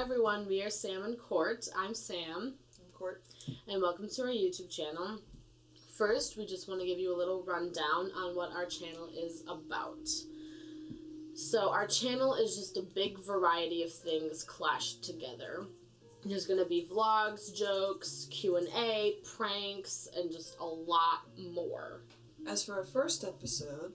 Hi everyone, we are Sam and Court. I'm Sam. I'm Court. And welcome to our YouTube channel. First, we just want to give you a little rundown on what our channel is about. So our channel is just a big variety of things clashed together. There's going to be vlogs, jokes, Q&A, pranks, and just a lot more. As for our first episode,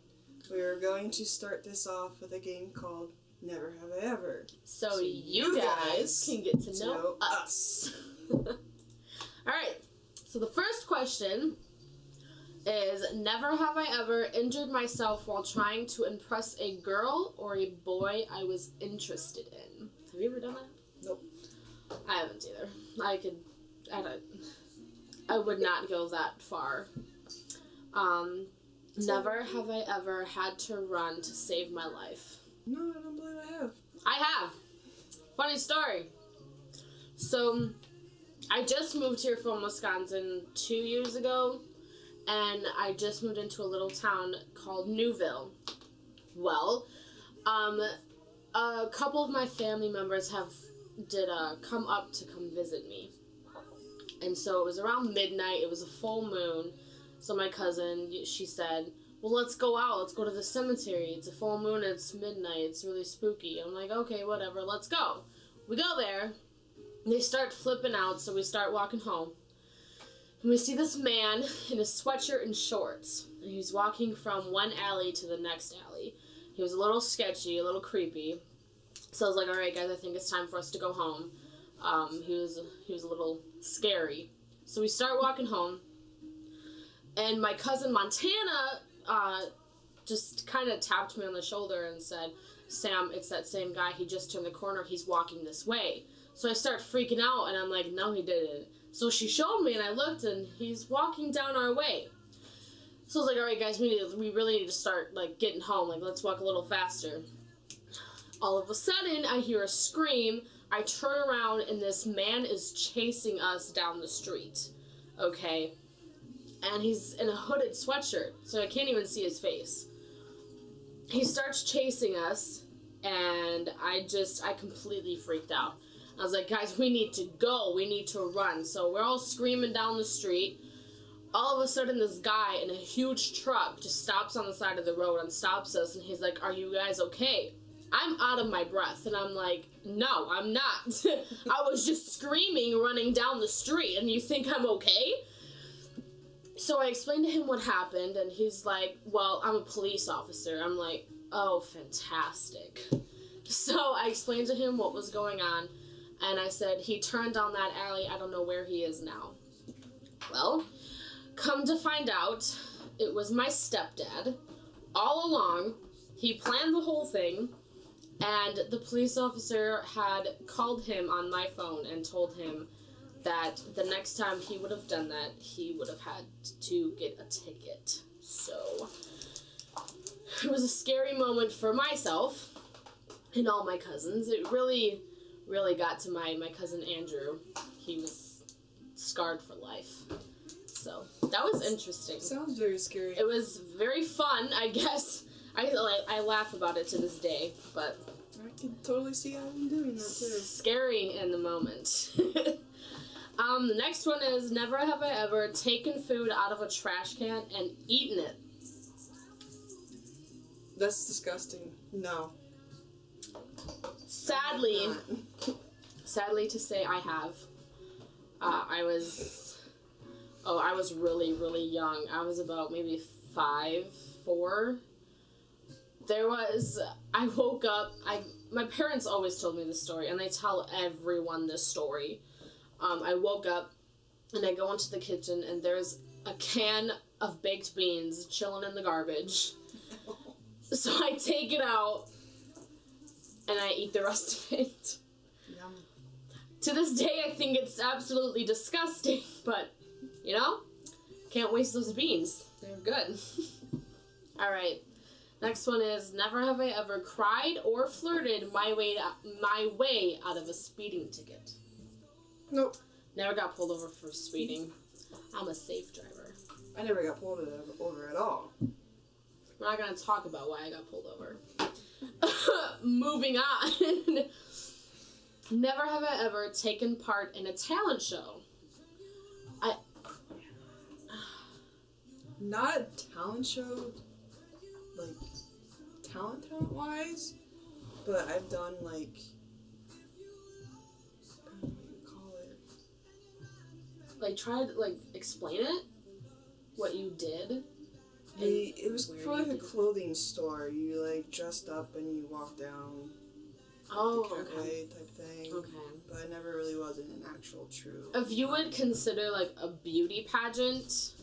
we are going to start this off with a game called Never Have I Ever. So you guys can get to know us. Alright, so the first question is, never have I ever injured myself while trying to impress a girl or a boy I was interested in. Have you ever done that? Nope. I haven't either. I would not go that far. Never have I ever had to run to save my life. No, I don't believe I have. I have. Funny story. So, I just moved here from Wisconsin 2 years ago, and I just moved into a little town called Newville. Well, a couple of my family members did come up to come visit me. And so it was around midnight, it was a full moon, so my cousin, she said, well, let's go out, let's go to the cemetery, it's a full moon, it's midnight, it's really spooky. I'm like, okay, whatever, let's go. We go there, they start flipping out, so we start walking home. And we see this man in a sweatshirt and shorts, and he's walking from one alley to the next alley. He was a little sketchy, a little creepy. So I was like, all right, guys, I think it's time for us to go home. He was a little scary. So we start walking home, and my cousin Montana just kind of tapped me on the shoulder and said, Sam, it's that same guy. He just turned the corner. He's walking this way. So I start freaking out, and I'm like, no, he didn't. So she showed me, and I looked, and he's walking down our way. So I was like, all right, guys, we really need to start, getting home. Let's walk a little faster. All of a sudden, I hear a scream. I turn around, and this man is chasing us down the street. Okay? And he's in a hooded sweatshirt, so I can't even see his face. He starts chasing us, and I completely freaked out. I was like, guys, we need to go. We need to run. So we're all screaming down the street. All of a sudden, this guy in a huge truck just stops on the side of the road and stops us, and he's like, are you guys okay? I'm out of my breath, and I'm like, no, I'm not. I was just screaming, running down the street, and you think I'm okay? So I explained to him what happened, and he's like, well, I'm a police officer. I'm like, oh, fantastic. So I explained to him what was going on, and I said, he turned down that alley. I don't know where he is now. Well, come to find out, it was my stepdad. All along, he planned the whole thing, and the police officer had called him on my phone and told him that the next time he would have done that, he would have had to get a ticket. So, it was a scary moment for myself and all my cousins. It really, really got to my cousin Andrew. He was scarred for life. So, that was interesting. Sounds very scary. It was very fun, I guess. I laugh about it to this day, but I can totally see how I'm doing that too. Scary in the moment. The next one is, never have I ever taken food out of a trash can and eaten it. That's disgusting. No. Sadly to say, I have. I was really, really young. I was about maybe 5, 4. I woke up, my parents always told me this story, and they tell everyone this story. I woke up, and I go into the kitchen, and there's a can of baked beans chilling in the garbage. So I take it out, and I eat the rest of it. Yum. To this day, I think it's absolutely disgusting, but, can't waste those beans. They're good. Alright, next one is, never have I ever cried or flirted my way out of a speeding ticket. Nope. Never got pulled over for speeding. I'm a safe driver. I never got pulled over at all. We're not going to talk about why I got pulled over. Moving on. Never have I ever taken part in a talent show. Not a talent show, like, talent-wise, but I've done, like, I don't know what you call it. Like, try to, like, explain it? What you did? It was where for, you like, a did it? clothing store. You, like, dressed up and you walked down Oh, the okay. cabaret type thing. Okay. But I never really was in an actual true... If you would consider, like, a beauty pageant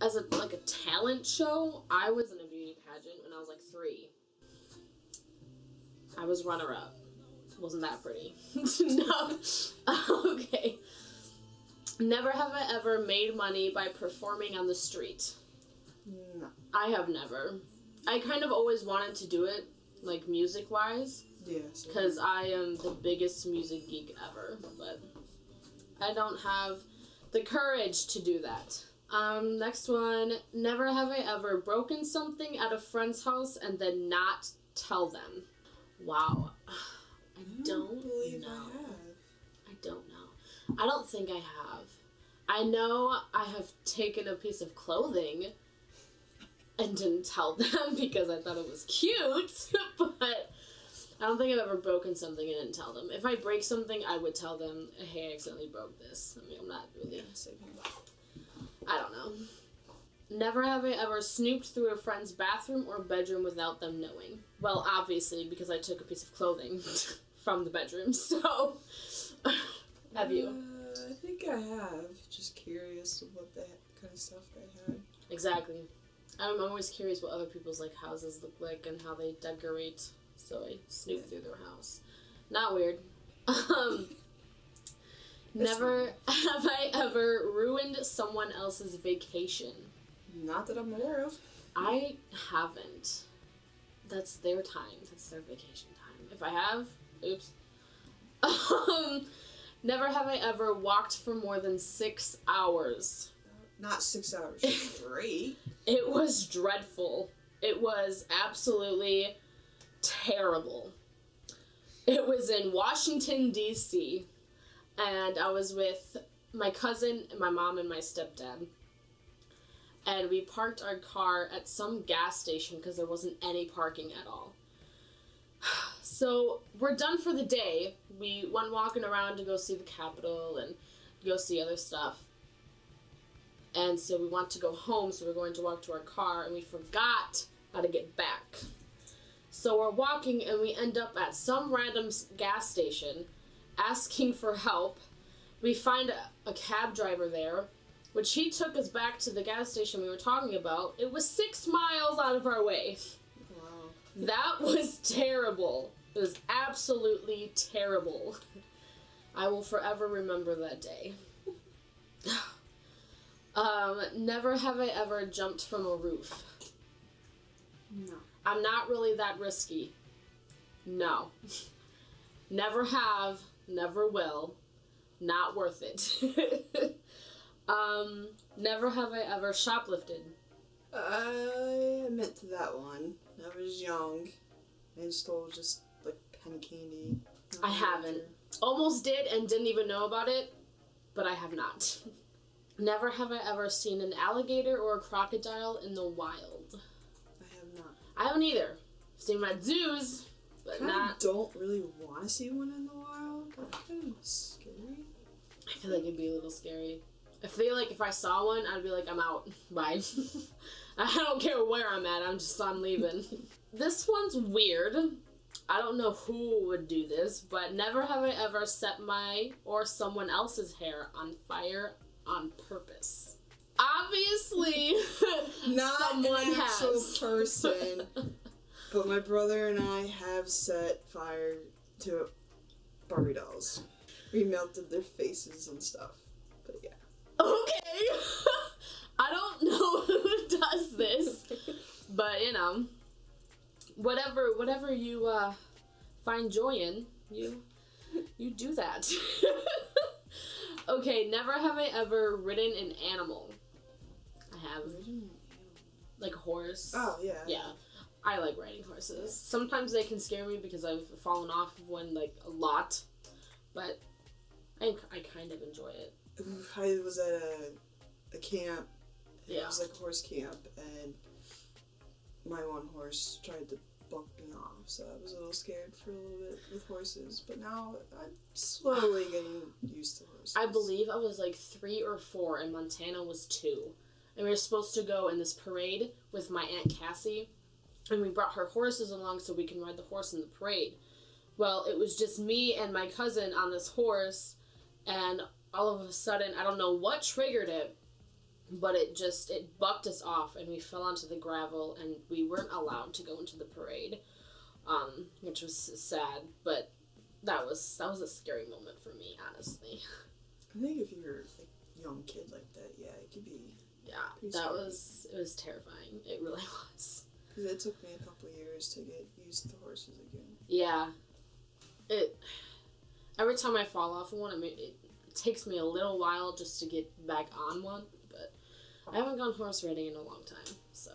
as a talent show, I was in a beauty pageant when I was, like, 3. I was runner-up. Wasn't that pretty. No. Okay. Never have I ever made money by performing on the street. No. I have never. I kind of always wanted to do it, like, music-wise, Yes. because I am the biggest music geek ever, but I don't have the courage to do that. Next one. Never have I ever broken something at a friend's house and then not tell them. Wow. I don't believe know. I have. I don't know. I don't think I have. I know I have taken a piece of clothing and didn't tell them because I thought it was cute, but I don't think I've ever broken something and didn't tell them. If I break something, I would tell them, hey, I accidentally broke this. I mean, I'm not really... Same here. I don't know. Never have I ever snooped through a friend's bathroom or bedroom without them knowing. Well, obviously, because I took a piece of clothing from the bedroom, so... Have you? I think I have. Just curious of what kind of stuff they had. Exactly. I'm always curious what other people's, like, houses look like and how they decorate, so I snoop through their house. Not weird. Never have I ever ruined someone else's vacation. Not that I'm aware of. I haven't. That's their time. That's their vacation time. If I have, oops. Never have I ever walked for more than 6 hours. Not 6 hours straight. It was dreadful. It was absolutely terrible. It was in Washington, D.C., and I was with my cousin, and my mom, and my stepdad. And we parked our car at some gas station because there wasn't any parking at all. So we're done for the day. We went walking around to go see the Capitol and go see other stuff. And so we want to go home, so we're going to walk to our car, and we forgot how to get back. So we're walking, and we end up at some random gas station asking for help. We find a cab driver there, which he took us back to the gas station we were talking about. It was 6 miles out of our way. Wow. That was terrible. It was absolutely terrible. I will forever remember that day. Never have I ever jumped from a roof. No. I'm not really that risky. No. Never have, never will. Not worth it. Never have I ever shoplifted. I admit to that one. I was young and stole just like penny candy. I haven't. Almost did and didn't even know about it, but I have not. Never have I ever seen an alligator or a crocodile in the wild. I have not. I haven't either. I've seen them at zoos, but I not. don't really want to see one in the wild. That's kind of scary. I feel like it'd be a little scary. I feel like if I saw one, I'd be like, I'm out. Bye. I don't care where I'm at. I'm leaving. This one's weird. I don't know who would do this, but never have I ever set my or someone else's hair on fire on purpose. Obviously, Not someone an actual has. person, but my brother and I have set fire to Barbie dolls. We melted their faces and stuff. But yeah. Okay. I don't know who does this, but you know, whatever you find joy in, you do that. Okay, never have I ever ridden an animal. I have. Like a horse. Oh, yeah. Yeah. I like riding horses. Sometimes they can scare me because I've fallen off of one, like, a lot. But I kind of enjoy it. I was at a camp. Yeah. It was like a horse camp, and my one horse tried to bump me off, so I was a little scared for a little bit with horses. But now I'm slowly getting used to horses. I believe I was like 3 or 4, and Montana was 2. And we were supposed to go in this parade with my Aunt Cassie, and we brought her horses along so we can ride the horse in the parade. Well, it was just me and my cousin on this horse, and all of a sudden, I don't know what triggered it, but it bucked us off, and we fell onto the gravel, and we weren't allowed to go into the parade, which was sad, but that was a scary moment for me, honestly. I think if you're a young kid like that, yeah, it could be. Yeah, it was terrifying. It really was. Because it took me a couple of years to get used to horses again. Yeah. Every time I fall off of one, I mean, it takes me a little while just to get back on one, but I haven't gone horse riding in a long time, so.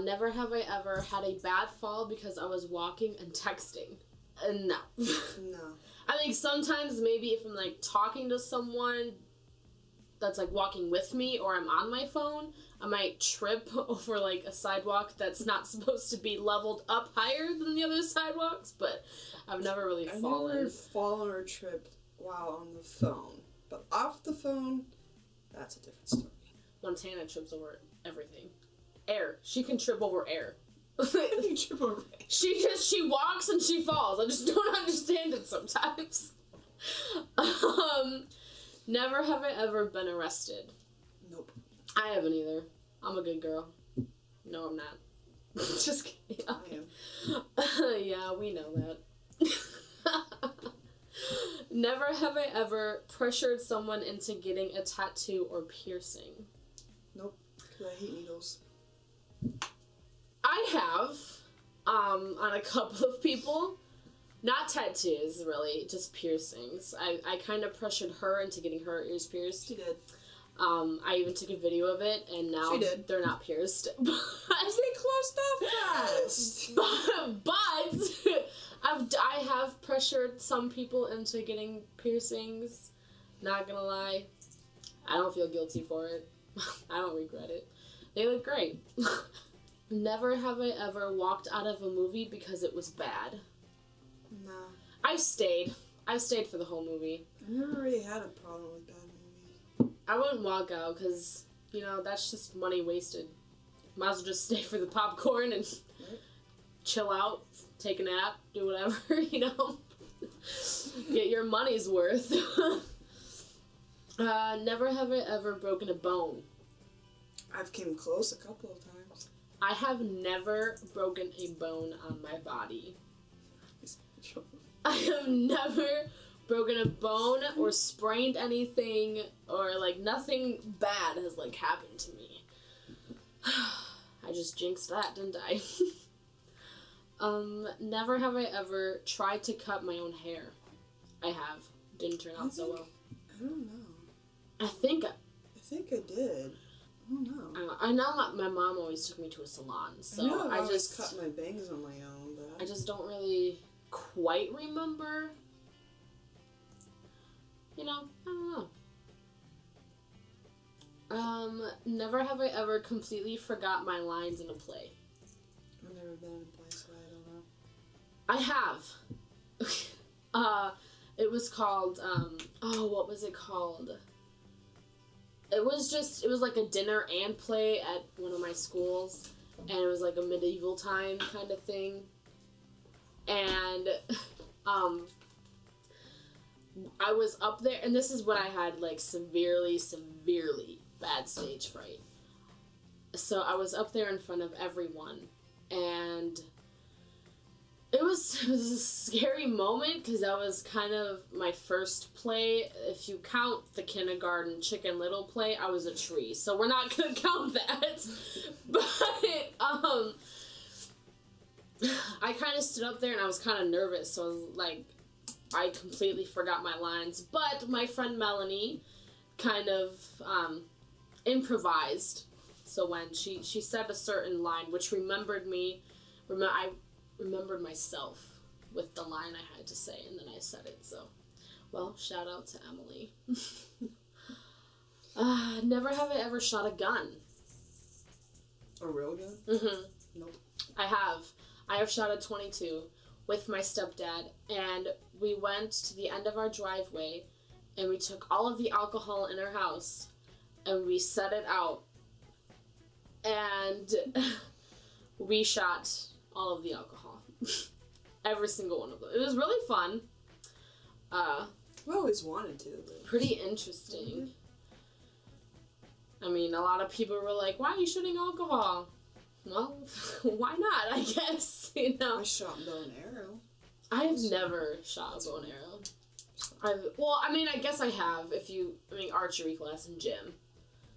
Never have I ever had a bad fall because I was walking and texting. No. No. I think sometimes maybe if I'm, like, talking to someone that's, like, walking with me or I'm on my phone, I might trip over, like, a sidewalk that's not supposed to be leveled up higher than the other sidewalks, but I've never really fallen. I've never fallen or tripped while on the phone, but off the phone, that's a different story. Montana trips over everything. Air. She can trip over air. You trip over air. She walks and she falls. I just don't understand it sometimes. Never have I ever been arrested. Nope. I haven't either. I'm a good girl. No, I'm not. Just kidding. I am. Yeah, we know that. Never have I ever pressured someone into getting a tattoo or piercing. Nope. Because I hate needles. I have, on a couple of people. Not tattoos, really, just piercings. I kind of pressured her into getting her ears pierced. She did. I even took a video of it, and now they're not pierced. They closed off fast. But I have pressured some people into getting piercings. Not gonna lie, I don't feel guilty for it. I don't regret it. They look great. Never have I ever walked out of a movie because it was bad. No. I've stayed for the whole movie. I've never really had a problem with bad movies. I wouldn't walk out because, that's just money wasted. Might as well just stay for the popcorn and chill out, take a nap, do whatever, Get your money's worth. Never have I ever broken a bone. I've came close a couple of times. I have never broken a bone on my body. I have never broken a bone or sprained anything or, nothing bad has, happened to me. I just jinxed that, didn't I? Never have I ever tried to cut my own hair. I have. Didn't turn out so well. I don't know. I think I did. I don't know. I know my mom always took me to a salon, so I just cut my bangs on my own, but I just don't really quite remember. I don't know. Never have I ever completely forgot my lines in a play. I've never been in a play, so I don't know. I have. It was called, what was it called? It was like a dinner and play at one of my schools, and it was like a medieval time kind of thing. And, I was up there, and this is when I had, severely, severely bad stage fright. So I was up there in front of everyone, and it was a scary moment, because that was kind of my first play. If you count the kindergarten Chicken Little play, I was a tree, so we're not gonna count that. But, I kind of stood up there, and I was kind of nervous, so I was I completely forgot my lines, but my friend Melanie kind of improvised So when she said a certain line, which remembered me, I remembered myself with the line I had to say, and then I said it. So, well, shout out to Emily. Never have I ever shot a gun. A real gun? Mm-hmm. Nope. I have shot a .22 with my stepdad, and we went to the end of our driveway, and we took all of the alcohol in our house, and we set it out, and we shot all of the alcohol. Every single one of them. It was really fun. We always wanted to. But... Pretty interesting. I mean, a lot of people were like, why are you shooting alcohol? Well, why not, I guess, you know? I shot bow and arrow. I've never shot a bow and arrow. I guess I have, archery class and gym.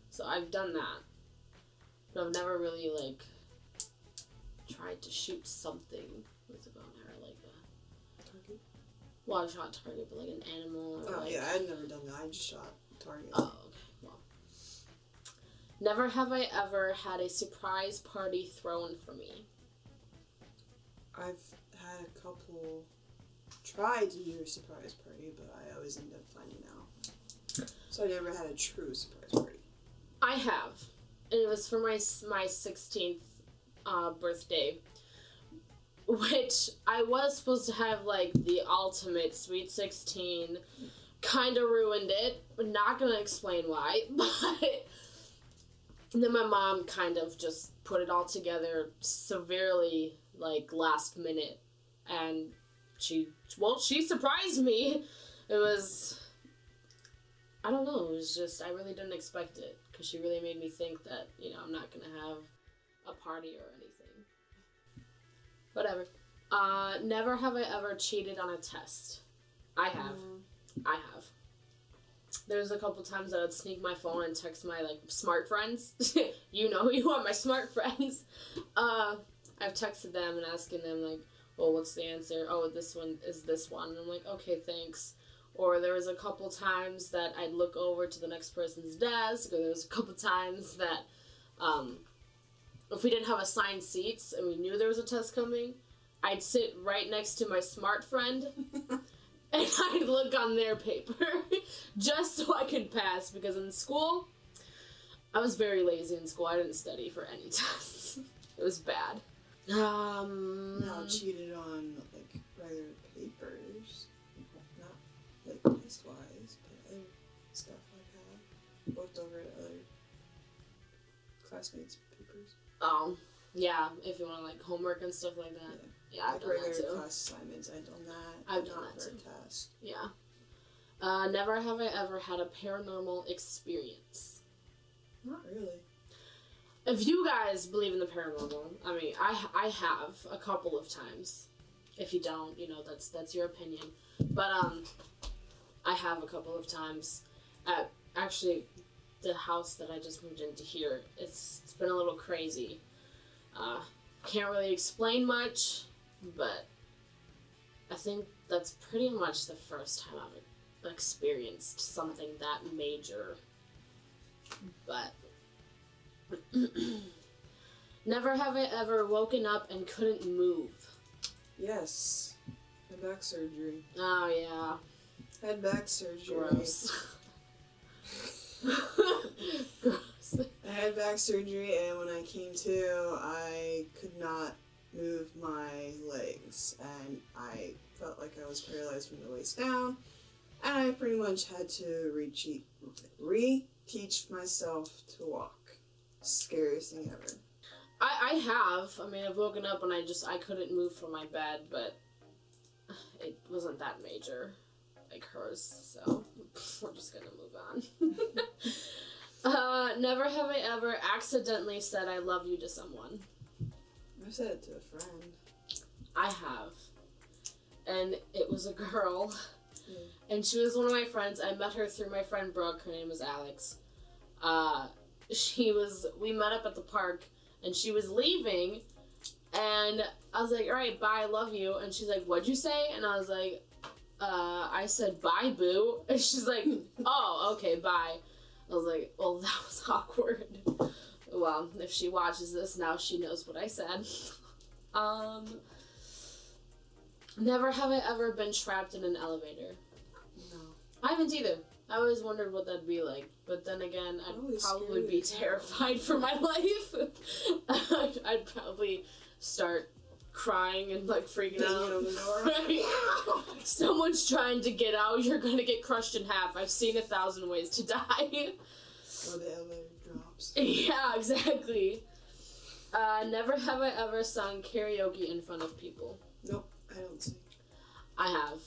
So I've done that. But I've never really, tried to shoot something with a bow and arrow like that. Target? Well, I've shot target, but an animal or yeah, I'd never done that. I just shot target. Oh, okay. Well. Never have I ever had a surprise party thrown for me. I've had a couple tried to do a surprise party, but I always end up finding out. So I never had a true surprise party. I have. And it was for my 16th birthday, which I was supposed to have, the ultimate Sweet 16. Kind of ruined it. I'm not going to explain why, but... And then my mom kind of just put it all together severely, last minute. And she surprised me. It was, I don't know, it was just, I really didn't expect it. Because she really made me think that, I'm not going to have a party or anything. Whatever. Never have I ever cheated on a test. I have. There's a couple times that I'd sneak my phone and text my, smart friends. You know who you are, my smart friends. I've texted them and asking them, well, what's the answer? Oh, this one is this one. And I'm like, okay, thanks. Or there was a couple times that I'd look over to the next person's desk. Or there was a couple times that, if we didn't have assigned seats and we knew there was a test coming, I'd sit right next to my smart friend. And I'd look on their paper just so I could pass, because in school, I was very lazy in school. I didn't study for any tests. It was bad. No, I cheated on, regular papers. Not, test-wise, but other stuff I've had. Looked over at other classmates' papers. Oh, yeah, if you want, homework and stuff like that. Yeah, I've done that too. Regular class assignments, I've done that. I've done that too. Test. Yeah. Never have I ever had a paranormal experience. Not really. If you guys believe in the paranormal, I have a couple of times. If you don't, that's your opinion. But I have a couple of times at actually the house that I just moved into here. It's been a little crazy. Can't really explain much. But I think that's pretty much the first time I've experienced something that major. But never have I ever woken up and couldn't move. Yes. Had back surgery. Oh, yeah. Had back surgery. Gross. Gross. I had back surgery, and when I came to, I could not move my legs, and I felt like I was paralyzed from the waist down, and I pretty much had to re-teach myself to walk. Scariest thing ever. I have. I've woken up and I couldn't move from my bed, but it wasn't that major like hers, so we're just gonna move on. Never have I ever accidentally said I love you to someone. I said it to a friend. I have. And it was a girl. And she was one of my friends. I met her through my friend Brooke. Her name was Alex. We met up at the park, and she was leaving, and I was like, all right, bye, I love you. And she's like, what'd you say? And I was like, I said, bye, boo. And she's like, oh, okay, bye. I was like, well, that was awkward. Well, if she watches this now, she knows what I said. Never have I ever been trapped in an elevator. No. I haven't either. I always wondered what that'd be like, but then again, I'd probably be terrified for my life. I'd probably start crying and like freaking out. On the door. Right? Someone's trying to get out, you're gonna get crushed in half. I've seen 1,000 ways to die. Or the elevator drops. Yeah, exactly. Never have I ever sung karaoke in front of people. Nope, I don't sing. I have.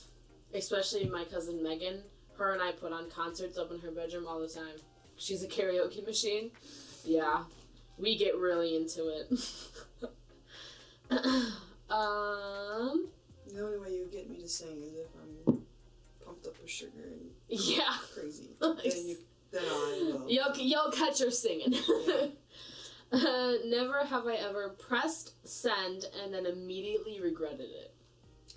Especially my cousin Megan. Her and I put on concerts up in her bedroom all the time. She's a karaoke machine. Yeah. We get really into it. The only way you get me to sing is if I'm pumped up with sugar and Yeah. crazy. Then I will. You'll catch her singing. Yeah. Never have I ever pressed send and then immediately regretted it.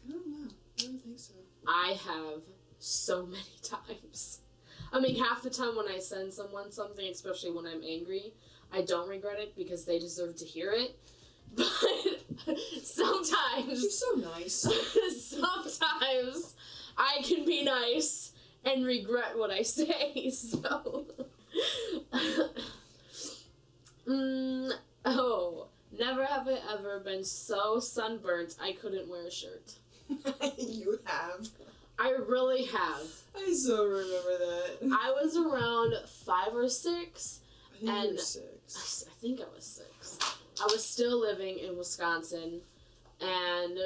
I don't know. I don't think so. I have so many times. I mean, half the time when I send someone something, especially when I'm angry, I don't regret it because they deserve to hear it. But sometimes... She's so nice. Sometimes I can be nice and regret what I say, so... Never have I ever been so sunburnt I couldn't wear a shirt. You have. I really have. I so remember that. I was around 5 or 6. I think you were 6. I think I was 6. I was still living in Wisconsin, and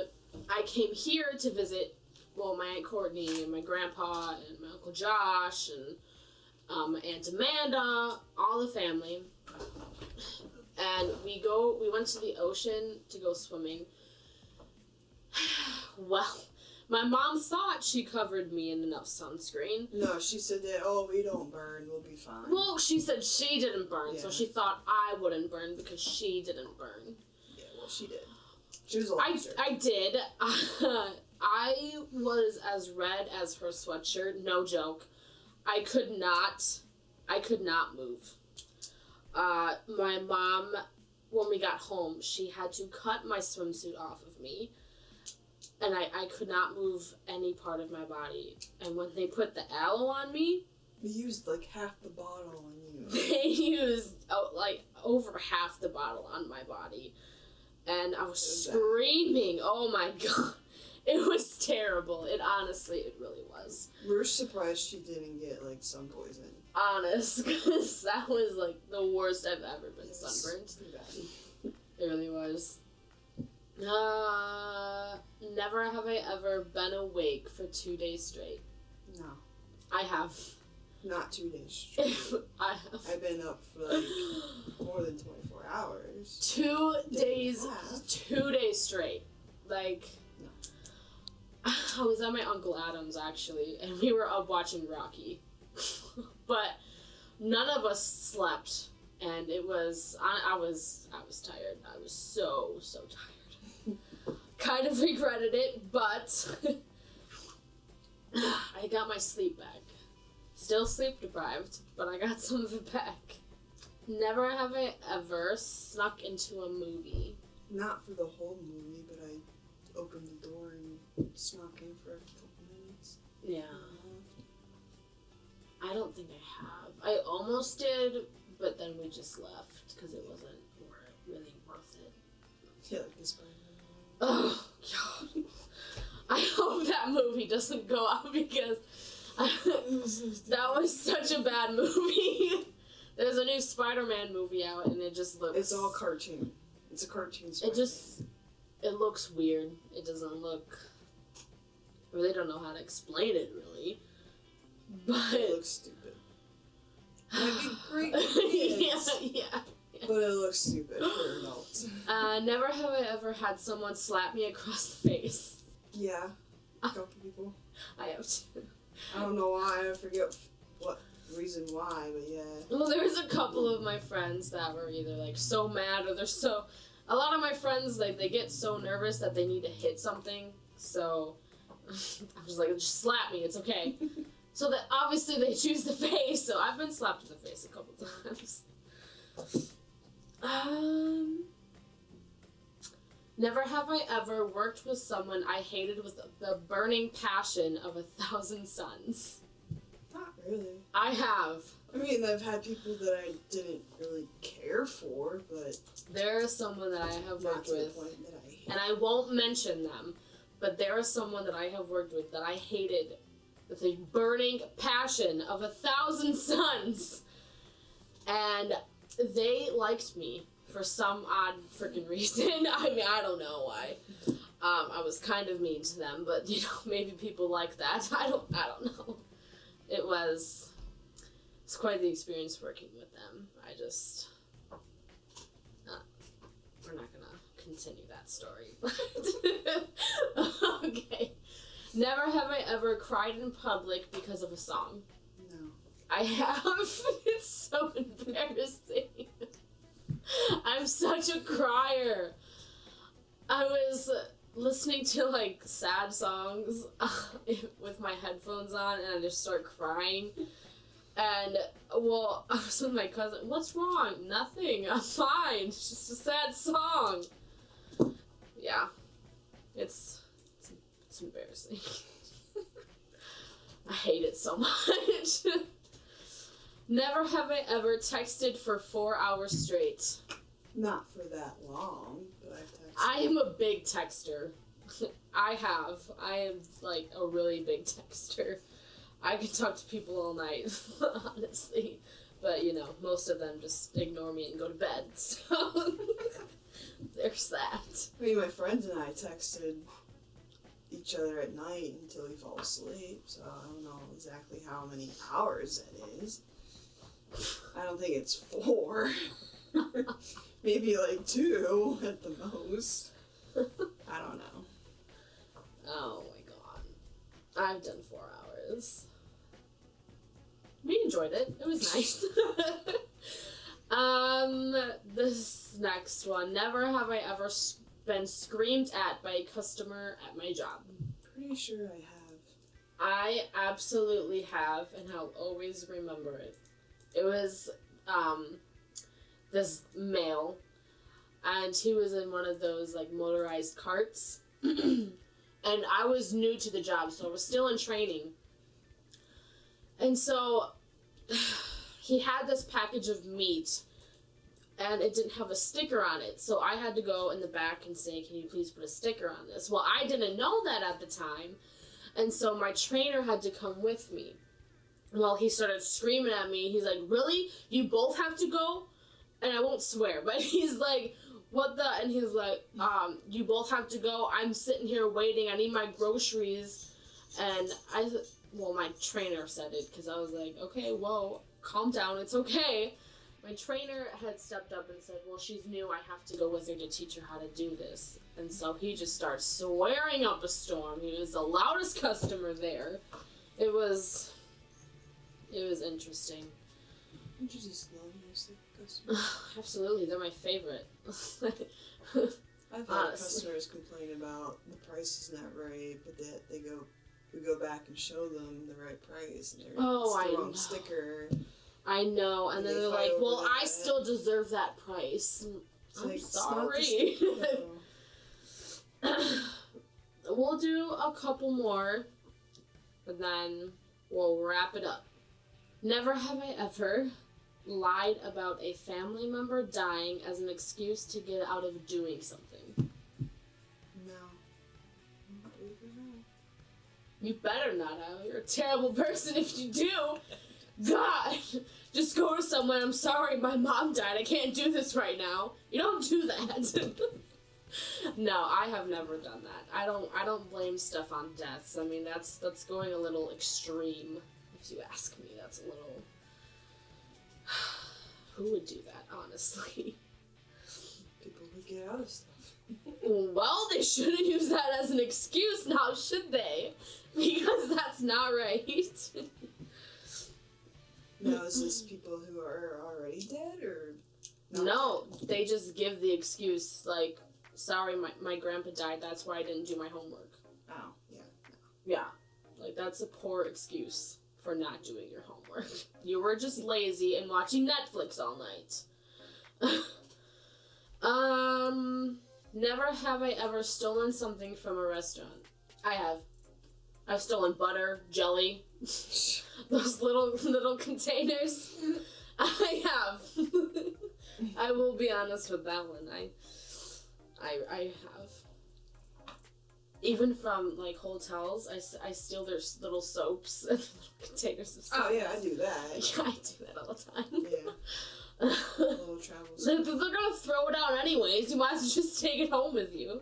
I came here to visit, well, my Aunt Courtney and my grandpa and my Uncle Josh and my Aunt Amanda, all the family. And we went to the ocean to go swimming. Well, my mom thought she covered me in enough sunscreen. No, she said that, we don't burn, we'll be fine. Well, she said she didn't burn, so Yeah. she thought I wouldn't burn because she didn't burn. Yeah, well, she did. She was a lobster. I did. I was as red as her sweatshirt, no joke. I could not move. My mom, when we got home, she had to cut my swimsuit off of me. And I could not move any part of my body. And when they put the aloe on me... We used like half the bottle on you. They used like over half the bottle on my body. And I was screaming. Oh my god. It was terrible. It really was. We're surprised she didn't get like sun poison. Honest, because that was like the worst I've ever been sunburned. Pretty bad. It really was. Never have I ever been awake for 2 days straight. No. I have. Not 2 days straight. I have. I've been up for like more than 24 hours. 2 days. Half. 2 days straight. Like. No. I was at my Uncle Adam's actually, and we were up watching Rocky. But none of us slept, and it was. I was tired. I was so tired. Kind of regretted it, but I got my sleep back. Still sleep deprived, but I got some of it back. Never have I ever snuck into a movie. Not for the whole movie, but I opened the door and snuck in for a couple minutes. Yeah. I don't think I have. I almost did, but then we just left because it wasn't really worth it. Yeah, like this. Oh, God. I hope that movie doesn't go out because that was such a bad movie. There's a new Spider-Man movie out and it just looks... It's all cartoon. It's a cartoon Spider-Man. It looks weird. It doesn't look... I really don't know how to explain it, really. But... It looks stupid. It might be great for kids. Yeah. But it looks stupid for adults. Never have I ever had someone slap me across the face. Yeah. A couple people. I have too. I don't know why. I forget what reason why, but yeah. Well, there was a couple of my friends that were either, like, so mad or they're so... A lot of my friends, like, they get so nervous that they need to hit something. So, I was like, just slap me. It's okay. So that obviously they choose the face. So I've been slapped in the face a couple times. Never have I ever worked with someone I hated with the burning passion of 1,000 suns. Not really. I have. I mean, I've had people that I didn't really care for, but There is someone that I have not worked to the with, point that I hate. and I won't mention them, but there is someone that I have worked with that I hated with a burning passion of 1,000 suns. And they liked me for some odd freaking reason. I mean, I don't know why. I was kind of mean to them, but you know, maybe people like that. I don't know. It's quite the experience working with them. We're not gonna continue that story. Okay. Never have I ever cried in public because of a song. No. I have. It's so embarrassing. I'm such a crier. I was listening to like sad songs with my headphones on, and I just start crying. And well, I was with my cousin. What's wrong? Nothing. I'm fine. It's just a sad song. Yeah, it's embarrassing. I hate it so much. Never have I ever texted for 4 hours straight. Not for that long, but I've texted. I am a big texter. I am like a really big texter. I can talk to people all night, honestly. But, you know, most of them just ignore me and go to bed. So, there's that. I mean, my friends and I texted each other at night until we fall asleep, so I don't know exactly how many hours that is. I don't think it's 4. Maybe like 2 at the most. I don't know. Oh my god. I've done 4 hours. We enjoyed it. It was nice. This next one. Never have I ever been screamed at by a customer at my job. Pretty sure I have. I absolutely have, and I'll always remember it. It was, this male, and he was in one of those, like, motorized carts, and I was new to the job, so I was still in training, and so, he had this package of meat, and it didn't have a sticker on it, so I had to go in the back and say, can you please put a sticker on this? Well, I didn't know that at the time, and so my trainer had to come with me. Well, he started screaming at me. He's like, really? You both have to go? And I won't swear, but he's like, what the? And he's like, you both have to go? I'm sitting here waiting. I need my groceries. And my trainer said it, because I was like, okay, whoa, calm down. It's okay. My trainer had stepped up and said, well, she's new. I have to go with her to teach her how to do this. And so he just starts swearing up a storm. He was the loudest customer there. It was interesting. Don't you just love those customers? Absolutely, they're my favorite. I've had customers complain about the price is not right, but that we go back and show them the right price, and it's the wrong sticker. I know, and then they're like, well, I still deserve that price. I'm sorry. We'll do a couple more, and then we'll wrap it up. Never have I ever lied about a family member dying as an excuse to get out of doing something. No. You better not have. You're a terrible person if you do. God, just go to someone. I'm sorry, my mom died. I can't do this right now. You don't do that. No, I have never done that. I don't blame stuff on deaths. I mean, that's going a little extreme, if you ask me. That's a little. Who would do that, honestly? People who get out of stuff. Well, they shouldn't use that as an excuse now, should they? Because that's not right. Now, is this people who are already dead, or not? No, they just give the excuse, like, sorry, my grandpa died, that's why I didn't do my homework. Oh, yeah. Yeah, like, that's a poor excuse for not doing your homework. You were just lazy and watching Netflix all night. Never have I ever stolen something from a restaurant. I have. I've stolen butter, jelly, those little containers. I have. I will be honest with that one. I have. Even from like hotels, I steal their little soaps and little containers of soap. Oh yeah, I do that. Yeah, I do that all the time. Yeah. Little travels. They're gonna throw it out anyways. You might as well just take it home with you.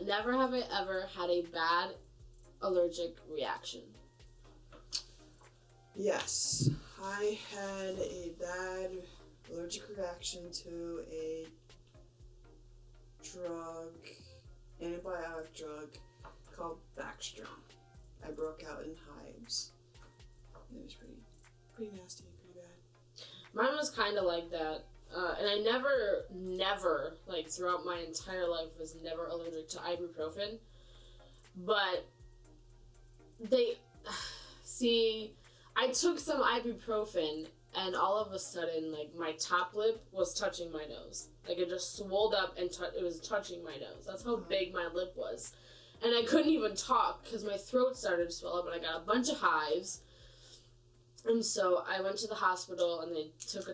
Never have I ever had a bad allergic reaction. Yes, I had a bad allergic reaction to a antibiotic drug called Bactrim. I broke out in hives. It was pretty nasty, pretty bad. Mine was kind of like that. And I never, like, throughout my entire life was never allergic to ibuprofen. But I took some ibuprofen, and all of a sudden, like, my top lip was touching my nose. Like, it just swelled up and it was touching my nose. That's how big my lip was. And I couldn't even talk because my throat started to swell up, and I got a bunch of hives. And so I went to the hospital, and they took a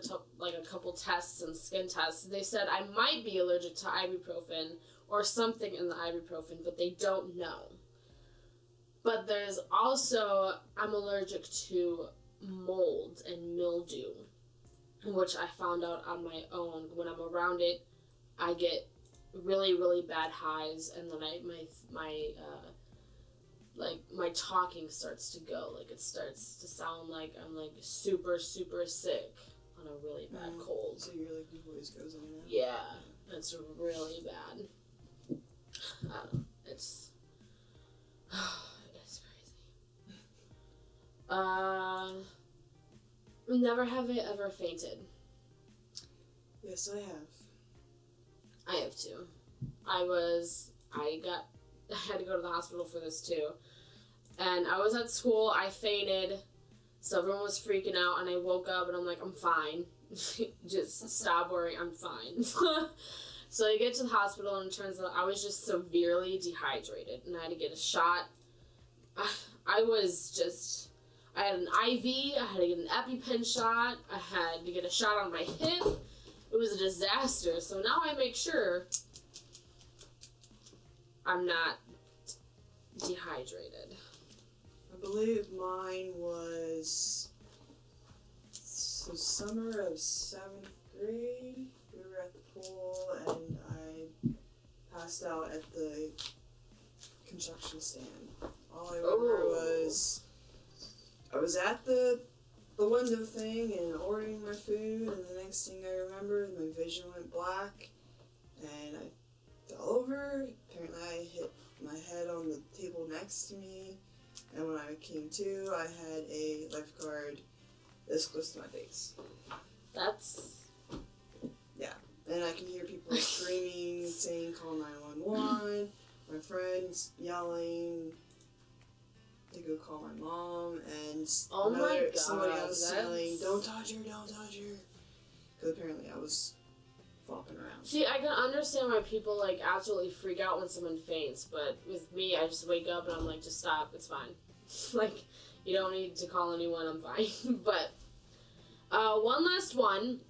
couple tests and skin tests. They said I might be allergic to ibuprofen or something in the ibuprofen, but they don't know. But there's also, I'm allergic to mold and mildew, which I found out on my own. When I'm around it, I get really, really bad hives, and then my talking starts to go. Like, it starts to sound like I'm, like, super, super sick on a really bad cold. So your, like, your voice goes in and out? Yeah, it's really bad. It's crazy. Never have I ever fainted. Yes, I have. I have too. I had to go to the hospital for this too. And I was at school, I fainted, so everyone was freaking out, and I woke up and I'm like, I'm fine. Just stop worrying, I'm fine. So I get to the hospital, and it turns out I was just severely dehydrated, and I had to get a shot. I had an IV, I had to get an EpiPen shot, I had to get a shot on my hip. It was a disaster, so now I make sure I'm not dehydrated. I believe mine was the summer of 7th grade. We were at the pool, and I passed out at the construction stand. All I remember was I was at the window thing and ordering my food, and the next thing I remember, my vision went black, and I fell over. Apparently I hit my head on the table next to me, and when I came to, I had a lifeguard this close to my face. Yeah, and I can hear people screaming, saying call 911, my friends yelling to go call my mom, and somebody else yelling, don't touch her, because apparently I was flopping around. See, I can understand why people, like, absolutely freak out when someone faints, but with me, I just wake up and I'm like, just stop, it's fine. Like, you don't need to call anyone, I'm fine. But, one last one,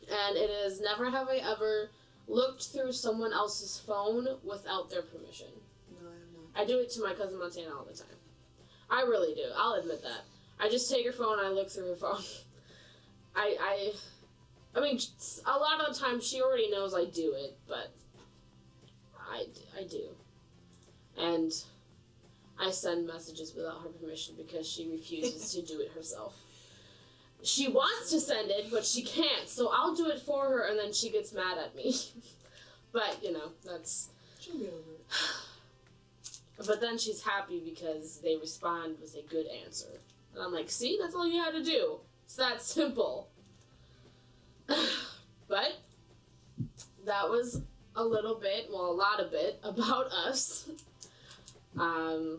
and it is, never have I ever looked through someone else's phone without their permission. No, I have not. I do it to my cousin Montana all the time. I really do, I'll admit that. I just take her phone and I look through her phone. I mean, a lot of the time she already knows I do it, but I do. And I send messages without her permission because she refuses to do it herself. She wants to send it, but she can't, so I'll do it for her, and then she gets mad at me. But, you know, that's... She'll get over it. But then she's happy because they respond with a good answer. And I'm like, see, that's all you had to do. It's that simple. But that was a lot of it about us. I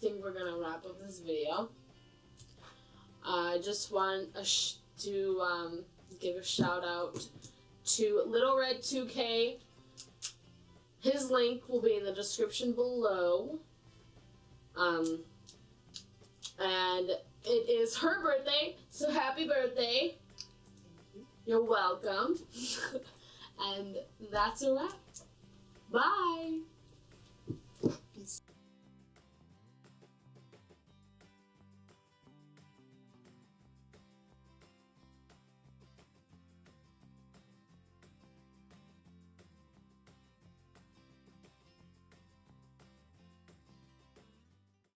think we're gonna wrap up this video. I just want to give a shout out to Little Red 2K. His link will be in the description below. And it is her birthday, so happy birthday. You're welcome. And that's a wrap. Bye.